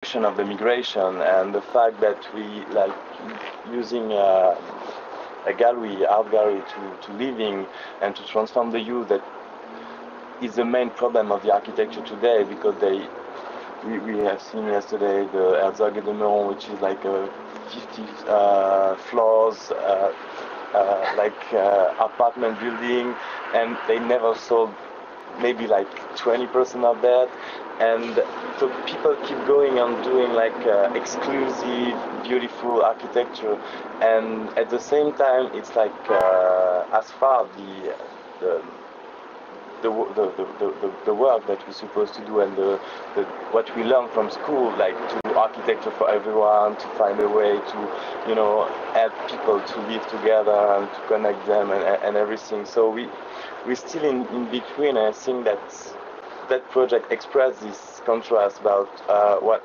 of the migration and the fact that we like using a gallery, art gallery to living and to transform the youth, that is the main problem of the architecture today, because we have seen yesterday the Herzog et de Meuron, which is like a 50 floors apartment building, and they never sold maybe like 20% of that. And so people keep going on doing like exclusive, beautiful architecture, and at the same time, it's like as far the work that we're supposed to do, and what we learn from school, like to architecture for everyone, to find a way to, you know, help people to live together and to connect them and everything. So we're still in between, and I think that project expresses this contrast about what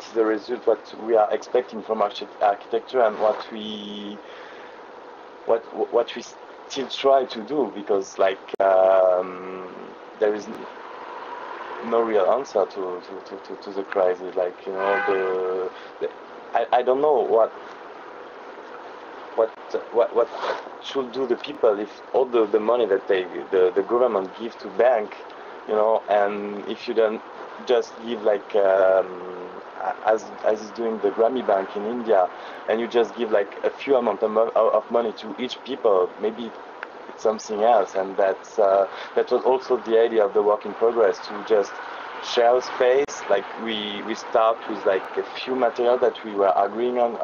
is the result, what we are expecting from architecture, and what we still try to do, because like there is no real answer to the crisis. Like, you know, I don't know what should do the people if all the money that the government give to bank, you know, and if you don't just give like as is doing the Grammy Bank in India, and you just give like a few amount of money to each people, maybe it's something else. And that was also the idea of the work in progress, to just share space. Like we start with like a few material that we were agreeing on,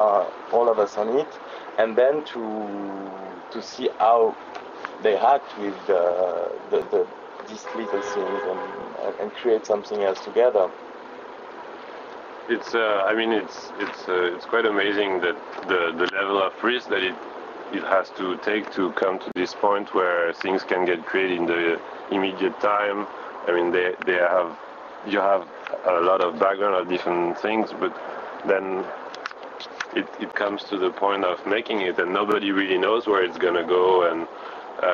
all of us on it, and then to see how they act with these little things, and create something else together. It's I mean it's quite amazing that the level of risk that it has to take to come to this point where things can get created in the immediate time. I mean you have a lot of background of different things, but then it comes to the point of making it, and nobody really knows where it's gonna go, and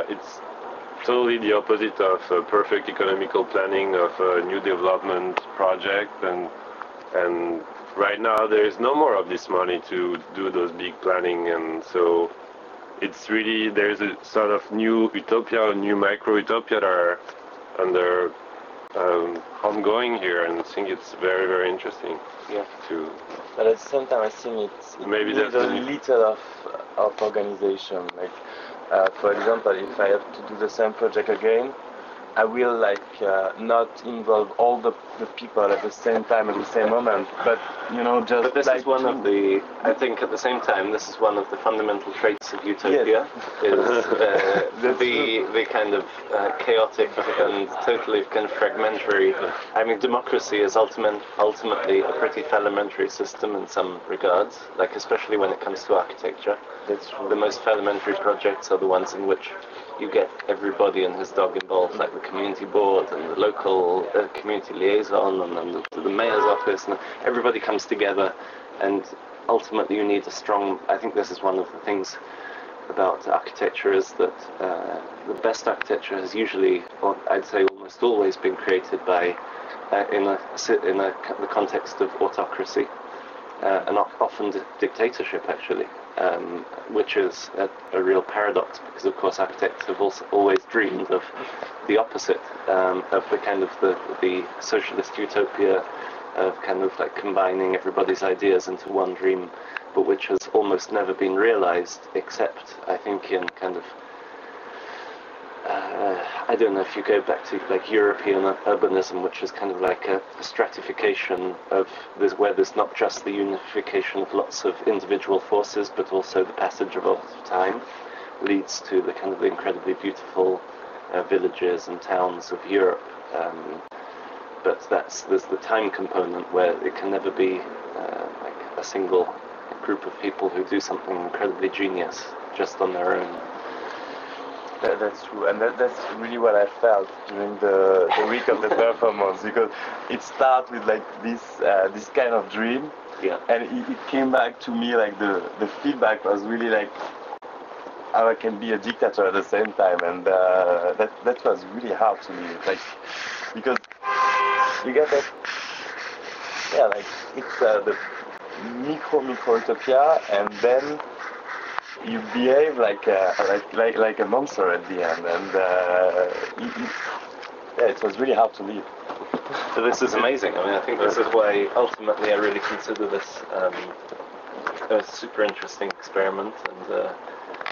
it's totally the opposite of perfect economical planning of a new development project, and right now there is no more of this money to do those big planning, and so it's really, there's a sort of new utopia, new micro-utopia that are under ongoing here, and I think it's very, very interesting. Yeah. But at the same time, I think it maybe needs a little of organization. Like, for example, if I have to do the same project again, I will like not involve all the people at the same time, at the same moment, but you know, just. But this like is one of the, I think at the same time, this is one of the fundamental traits of utopia, yes. is the kind of chaotic and totally kind of fragmentary. I mean, democracy is ultimately a pretty parliamentary system in some regards, like especially when it comes to architecture. That's true. The most parliamentary projects are the ones in which you get everybody and his dog involved, like the community board and the local community liaison, and then the mayor's office, and everybody comes together, and ultimately you need a strong, I think this is one of the things about architecture, is that the best architecture has usually, or I'd say almost always, been created by, in the context of autocracy, and often dictatorship actually. Which is a real paradox, because of course architects have also always dreamed of the opposite, of the kind of the socialist utopia of kind of like combining everybody's ideas into one dream, but which has almost never been realized, except I think in kind of I don't know if you go back to like European urbanism, which is kind of like a stratification of this, where there's not just the unification of lots of individual forces, but also the passage of a lot of time, leads to the kind of incredibly villages and towns of Europe. But there's the time component where it can never be like a single group of people who do something incredibly genius just on their own. That's true, and that's really what I felt during the week of the performance, because it started with like this kind of dream, yeah, and it came back to me like the feedback was really like how I can be a dictator at the same time, and that was really hard to me, like, because you get that, yeah, like it's the micro utopia, and then you behave like a monster at the end, and yeah, it was really hard to leave. So this is amazing. I mean, I think this is why ultimately I really consider this a super interesting experiment and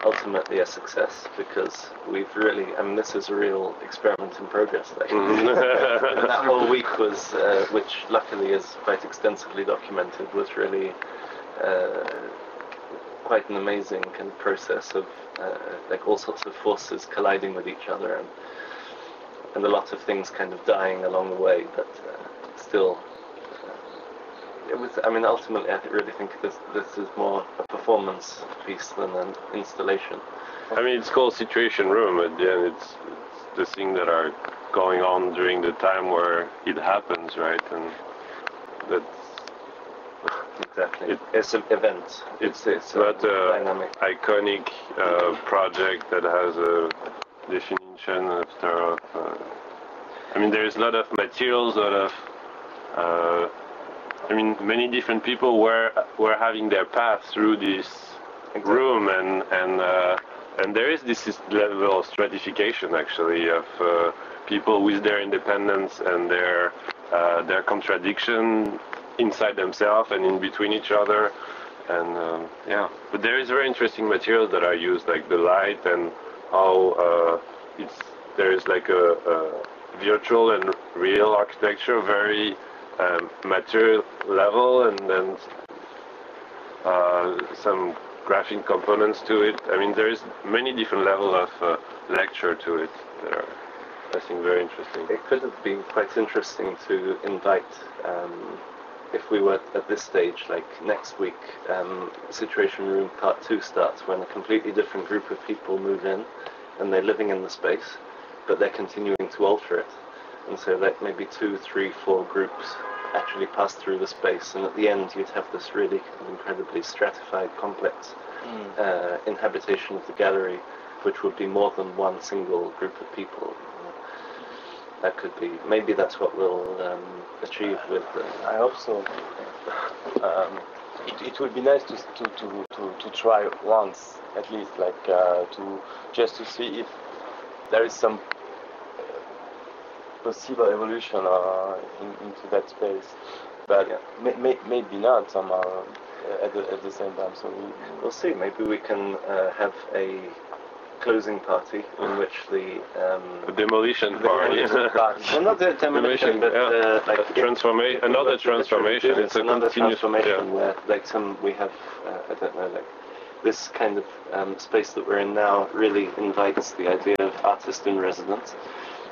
ultimately a success, because we've really, I mean, this is a real experiment in progress. And that whole week was, which luckily is quite extensively documented, was really quite an amazing kind of process of like all sorts of forces colliding with each other, and a lot of things kind of dying along the way, but still, it was. I mean, ultimately, I really think this is more a performance piece than an installation. I mean, it's called Situation Room. At the end, it's the things that are going on during the time where it happens, right? And that's exactly. It's an event. It's not a dynamic, iconic project that has a definition after. I mean, there's a lot of materials, a lot of. I mean, many different people were having their path through this room, and there is this level of stratification actually of people with their independence and their contradiction inside themselves and in between each other, and yeah. But there is very interesting materials that are used, like the light and how there is like a virtual and real architecture, very material level, and then some graphic components to it. I mean, there is many different levels of lecture to it that are, I think, very interesting. It could have been quite interesting to invite, if we were at this stage, like next week, Situation Room Part 2 starts, when a completely different group of people move in, and they're living in the space, but they're continuing to alter it. And so like maybe 2, 3, 4 groups actually pass through the space, and at the end you'd have this really incredibly stratified, complex inhabitation of the gallery, which would be more than one single group of people. That could be, maybe that's what we'll achieve with I hope so. It would be nice to try once at least, like just to see if there is some possible evolution into that space, but yeah, maybe not somehow at the same time. So we'll see. Maybe we can have a closing party in which the demolition party. Well, not the demolition, but like another transformation. It's another transformation where, like, we have, I don't know, like this kind of space that we're in now really invites the idea of artist in residence.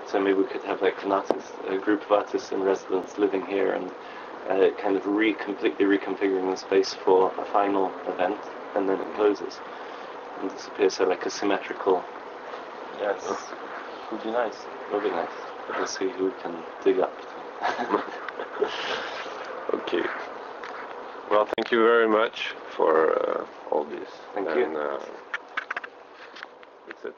So maybe we could have like a group of artists in residence living here, and kind of completely reconfiguring the space for a final event, and then it closes and disappears. So like a symmetrical. Yes, would be nice. Would be nice. But we'll see who we can dig up. Okay. Well, thank you very much for all this. Thank you. That's it.